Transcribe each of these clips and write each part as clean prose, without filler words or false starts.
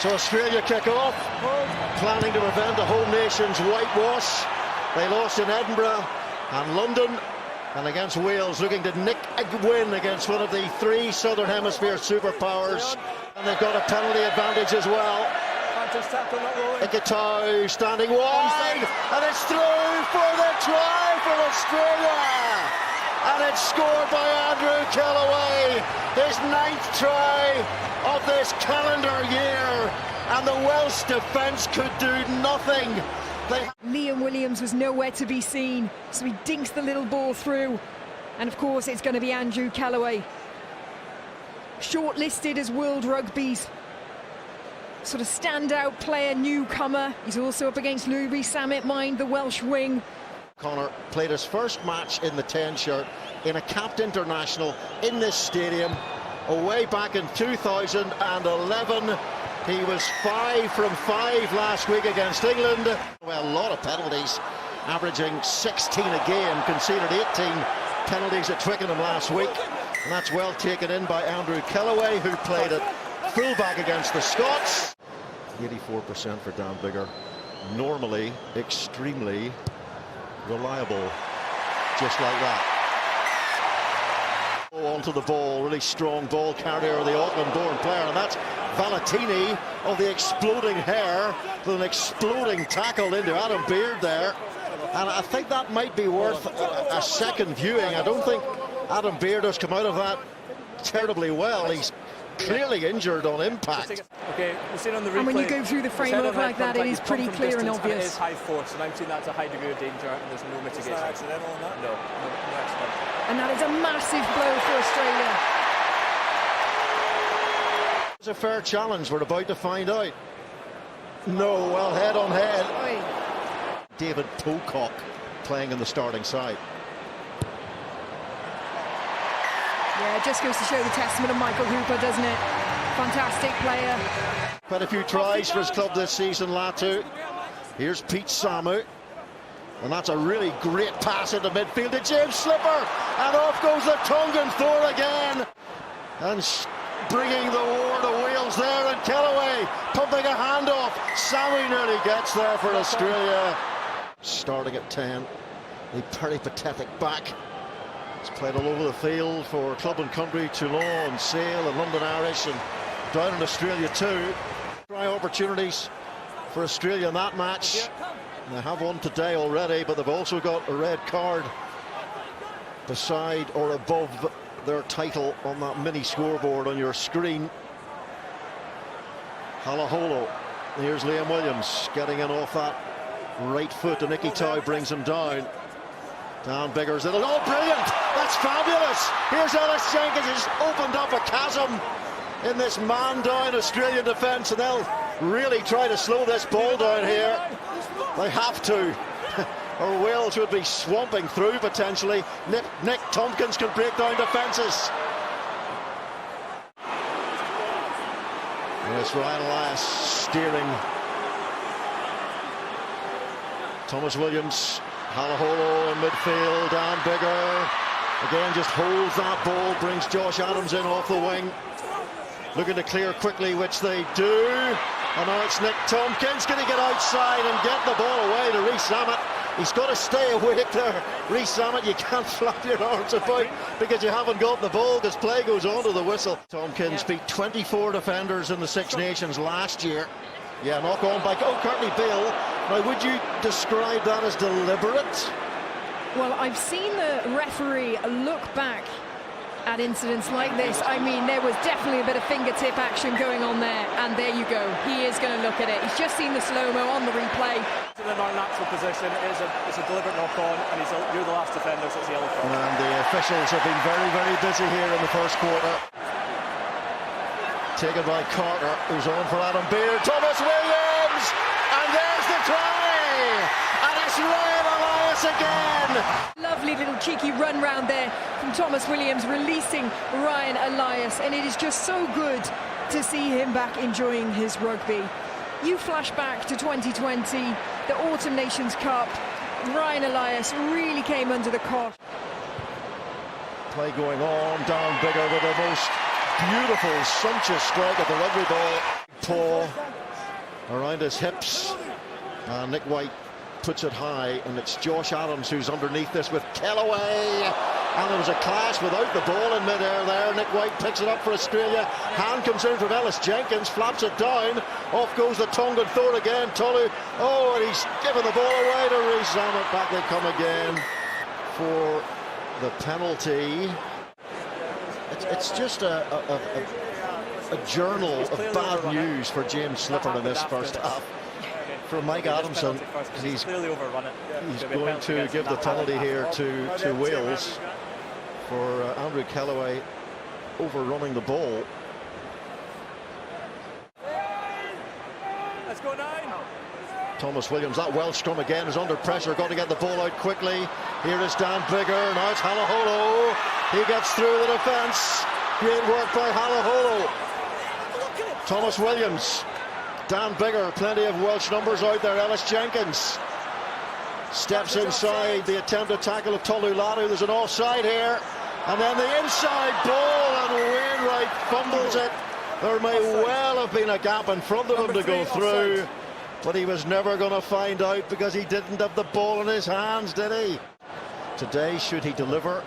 So Australia kick off, planning to prevent the home nation's whitewash. They lost in Edinburgh and London, and against Wales, looking to nick a win against one of the three Southern Hemisphere superpowers. And they've got a penalty advantage as well. Ikitau standing wide, and it's through for the try for Australia. And it's scored by Andrew Kellaway, his 9th try of this calendar year. And the Welsh defence could do nothing. Liam Williams was nowhere to be seen, so he dinks the little ball through. And of course, it's going to be Andrew Kellaway, shortlisted as World Rugby's sort of standout player, newcomer. He's also up against Louis Rees-Zammit, mind the Welsh wing. Connor played his first match in the 10 shirt in a capped international in this stadium away back in 2011. He was 5 from 5 last week against England. Well, a lot of penalties, averaging 16 a game, conceded 18 penalties at Twickenham last week. And that's well taken in by Andrew Kellaway, who played at fullback against the Scots. 84% for Dan Biggar. Normally extremely reliable, just like that. Onto the ball, really strong ball carrier, the Auckland-born player, and that's Valentini of the exploding hair with an exploding tackle into Adam Beard there. And I think that might be worth a second viewing. I don't think Adam Beard has come out of that terribly well. He's clearly injured on impact. Okay, we've seen on the replay, and when you go through the framework like that, it is pretty clear and obvious. It is high force, and I'm seeing that's a high degree of danger, and there's no mitigation. Is that accidental on that? No accident. And that is a massive blow for Australia. It's a fair challenge, we're about to find out. No, well, head on head. David Pocock playing in the starting side. Yeah, it just goes to show the testament of Michael Hooper, doesn't it? Fantastic player. Quite a few tries for his club this season, Latu. Here's Pete Samu. And that's a really great pass into midfield to James Slipper. And off goes the Tongan Thor again. And bringing the war to Wales there. And Kellaway pumping a handoff. Samu nearly gets there for Australia. Starting at 10. The peripatetic back. He's played all over the field for Club and Country, Toulon, Sale and London Irish, and down in Australia too. Try opportunities for Australia in that match. They have one today already, but they've also got a red card beside or above their title on that mini scoreboard on your screen. Halaholo. Here's Liam Williams getting in off that right foot, and Ikitau brings him down. Dan Biggar's in it. Oh, brilliant! That's fabulous! Here's Ellis Jenkins. He's opened up a chasm in this man-down Australian defence, and they'll really try to slow this ball down here. They have to, or Wales would be swamping through potentially. Nick Tompkins can break down defences. And it's Ryan Elias steering. Thomas Williams. Halaholo in midfield, Dan Biggar again just holds that ball, brings Josh Adams in off the wing, looking to clear quickly, which they do, and now it's Nick Tompkins going to get outside and get the ball away to Rees-Zammit. He's got to stay awake there, Rees-Zammit. You can't flap your arms about because you haven't got the ball, because play goes on to the whistle. Tompkins beat 24 defenders in the Six Nations last year. Yeah, knock on by Courtney Beale. Now, would you describe that as deliberate? Well, I've seen the referee look back at incidents like this. I mean, there was definitely a bit of fingertip action going on there, and there you go. He is going to look at it. He's just seen the slow-mo on the replay. In an unnatural position, it's a deliberate knock-on, and you're the last defender, so it's a yellow card. And the officials have been very, very busy here in the first quarter. Taken by Carter, who's on for Adam Beard. Thomas Williams! And there's the try! And it's Ryan Elias again! Lovely little cheeky run round there from Thomas Williams, releasing Ryan Elias. And it is just so good to see him back enjoying his rugby. You flash back to 2020, the Autumn Nations Cup. Ryan Elias really came under the cosh. Play going on, Dan Biggar with the most beautiful, sumptuous strike at the rugby ball. Paw around his hips. Nick White puts it high, and it's Josh Adams who's underneath this with Kellaway. And there was a clash without the ball in midair there. Nick White picks it up for Australia. Hand comes in from Ellis Jenkins, flaps it down. Off goes the Tongan Thor again. Tolu, oh, and he's given the ball away to Rhys Zammit. Back they come again for the penalty. It's just a journal of bad news for James Slipper in this first half. For Mike Adamson, he's going to give the penalty here to Wales for Andrew Kellaway overrunning the ball. Let's go 9. Thomas Williams, that Welsh scrum again, is under pressure, got to get the ball out quickly. Here is Dan Biggar, now it's Halaholo. He gets through the defence. Great work by Halaholo. Thomas Williams, Dan Biggar, plenty of Welsh numbers out there. Ellis Jenkins steps inside the attempted tackle of Tolu Latu. There's an offside here, and then the inside ball, and Wainwright fumbles it. There may well have been a gap in front of him to go through, but he was never going to find out because he didn't have the ball in his hands, did he? Today, should he deliver?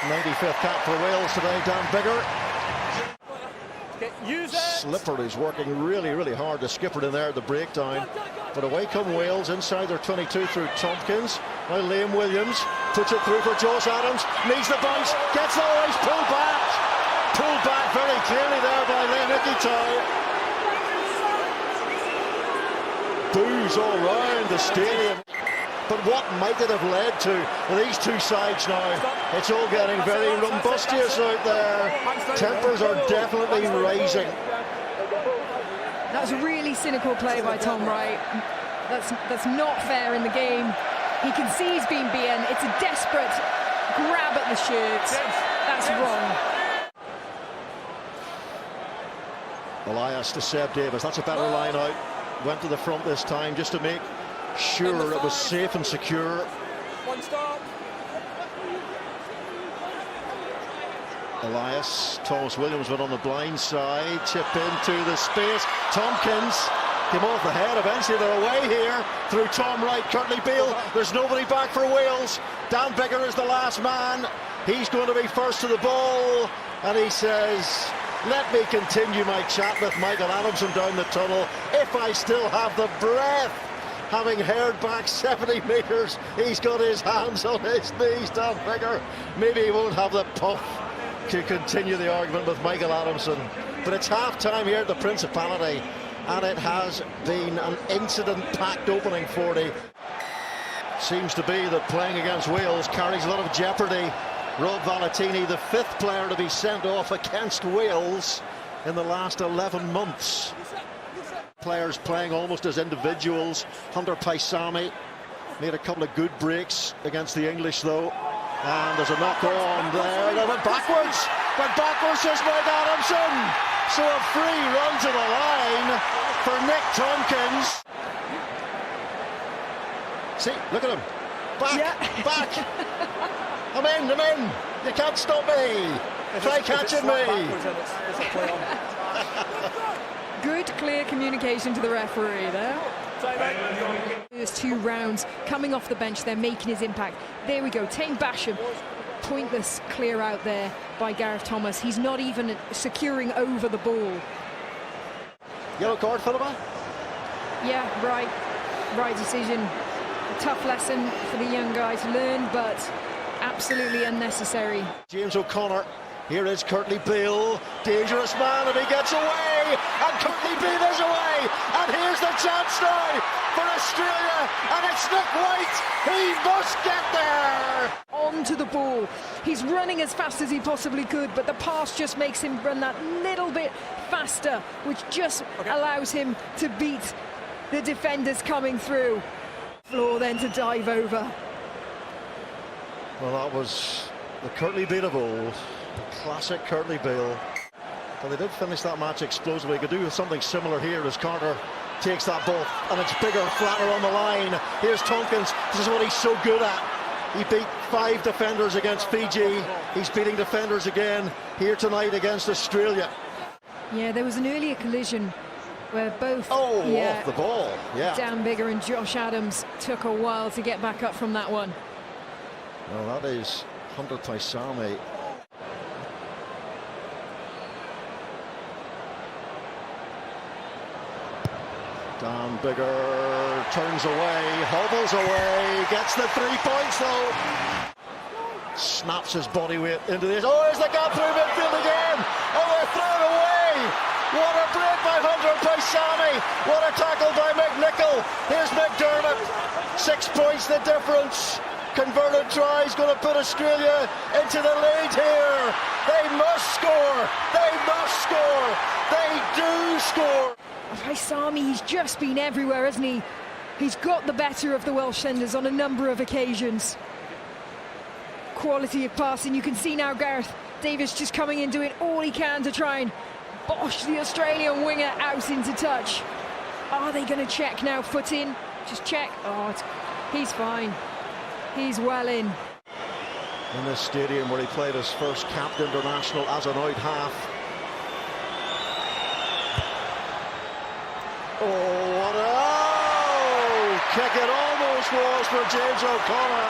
95th cap for Wales today, Dan Biggar. Slipper is working really, really hard to skip it in there at the breakdown. But away come Wales inside their 22 through Tompkins. Now Liam Williams puts it through for Josh Adams. Needs the bounce, gets the race, pulled back. Pulled back very clearly there by Liam Ikitau. Boos all round the stadium. But what might it have led to with these two sides now? It's all getting very rumbustious out there. Tempers are definitely rising. That was a really cynical play by Tom Wright. That's not fair in the game. He can see he's been beaten. It's a desperate grab at the shirt. That's wrong. Elias to Seb Davis. That's a better line out. Went to the front this time just to make sure it was safe and secure. One stop. Elias, Thomas Williams went on the blind side, chip into the space. Tompkins came off the head. Eventually they're away here through Tom Wright, Curtly Beale. There's nobody back for Wales. Dan Biggar is the last man. He's going to be first to the ball, and he says, let me continue my chat with Michael Adamson down the tunnel if I still have the breath. Having haired back 70 metres, he's got his hands on his knees, Dan Biggar. Maybe he won't have the puff to continue the argument with Michael Adamson. But it's half-time here at the Principality, and it has been an incident-packed opening 40. Seems to be that playing against Wales carries a lot of jeopardy. Rob Valetini, the 5th player to be sent off against Wales in the last 11 months. Players playing almost as individuals. Hunter Paisami made a couple of good breaks against the English, though. And there's a knock on there. They went backwards says Mike Adamson. So a free run to the line for Nick Tompkins. See, look at him. Back. I'm in. You can't stop me. Try catching me. Good, clear communication to the referee there. There's 2 rounds coming off the bench. They're making his impact. There we go. Tane Basham. Pointless clear out there by Gareth Thomas. He's not even securing over the ball. Yellow card, Philippa? Yeah, right decision. A tough lesson for the young guy to learn, but absolutely unnecessary. James O'Connor. Here is Curtly Beale, dangerous man, and he gets away, and Curtly Beale is away, and here's the chance now for Australia, and it's Nick White. He must get there. On to the ball. He's running as fast as he possibly could, but the pass just makes him run that little bit faster, which just allows him to beat the defenders coming through. Floor then to dive over. Well, that was the Curtly Beale of old. Classic Curtly Beale. Well, they did finish that match explosively. Could do something similar here as Carter takes that ball, and it's Biggar, flatter on the line. Here's Tompkins. This is what he's so good at. He beat 5 defenders against Fiji. He's beating defenders again here tonight against Australia. Yeah, there was an earlier collision where both off the ball. Yeah. Dan Biggar and Josh Adams took a while to get back up from that one. Well, that is Hunter Paisami. Dan Biggar turns away, hobbles away, gets the 3 points though. Snaps his body weight into this. Oh, there's the gap through midfield again. Oh, they're thrown away. What a break by Hunter Paisami. What a tackle by McNicholl. Here's McDermott. 6 points the difference. Converted try is going to put Australia into the lead here. They must score. They must score. They do score. Paisami, he's just been everywhere, hasn't he? He's got the better of the Welsh senders on a number of occasions. Quality of passing. You can see now Gareth Davies just coming in, doing all he can to try and bosh the Australian winger out into touch. Are they going to check now? Foot in. Just check. Oh, he's fine. He's well in. In this stadium where he played his first capped international as an out half. Oh, what a... Oh, kick it almost was for James O'Connor.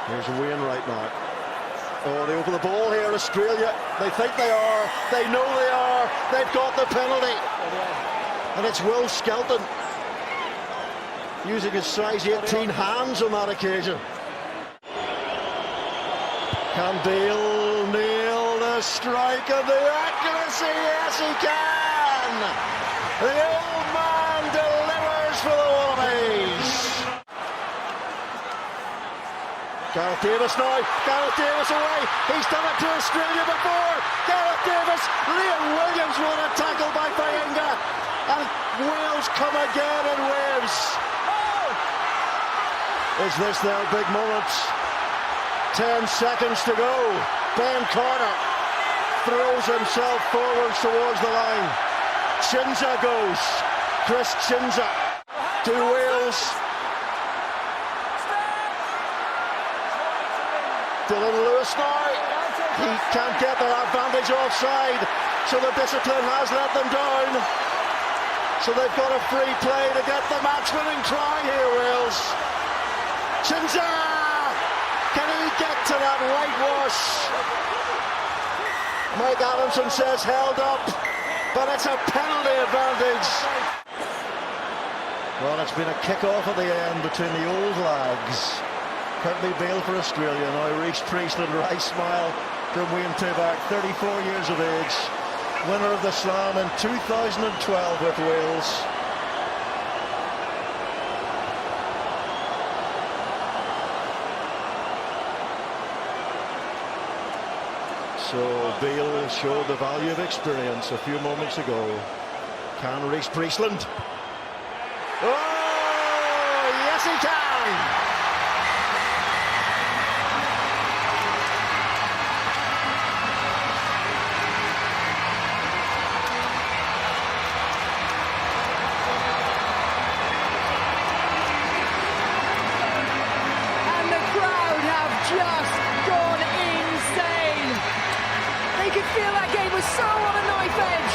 Here's Wainwright now. Oh, they open the ball here, Australia. They think they are. They know they are. They've got the penalty. And it's Will Skelton using his size 18 hands on that occasion. Can Beale nail the strike and the accuracy? Yes, he can. The old man delivers for the Wallabies. Gareth Davies now. Gareth Davies away. He's done it to Australia before. Gareth Davies. Liam Williams won a tackle by Fainga. And Wales come again in waves. Is this their big moment? 10 seconds to go. Ben Carter throws himself forwards towards the line. Chinza goes. Chris Chinza to Wales. Dylan Lewis now. He can't get their advantage offside, so the discipline has let them down. So they've got a free play to get the match-winning try here, Wales. Chinza! Can he get to that whitewash? Mike Adamson says held up, but it's a penalty advantage. Well, it's been a kick-off at the end between the old lags. Curtly Beale for Australia, now Rhys Priestland, right smile from Wayne Tubac, 34 years of age, winner of the Slam in 2012 with Wales. So Beale showed the value of experience a few moments ago. Can Rhys Priestland? Oh, yes he can! And the crowd have just gone insane. They could feel that game was so on a knife edge.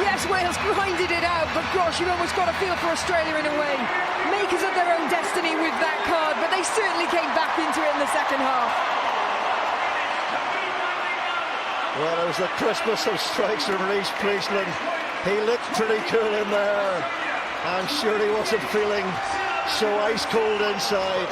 Yes, Wales grinded it out, but gosh, you've almost got a feel for Australia in a way. Makers of their own destiny with that card, but they certainly came back into it in the second half. Well, it was the Christmas of strikes from Rhys Priestland. He looked pretty cool in there. I'm sure he wasn't feeling so ice cold inside.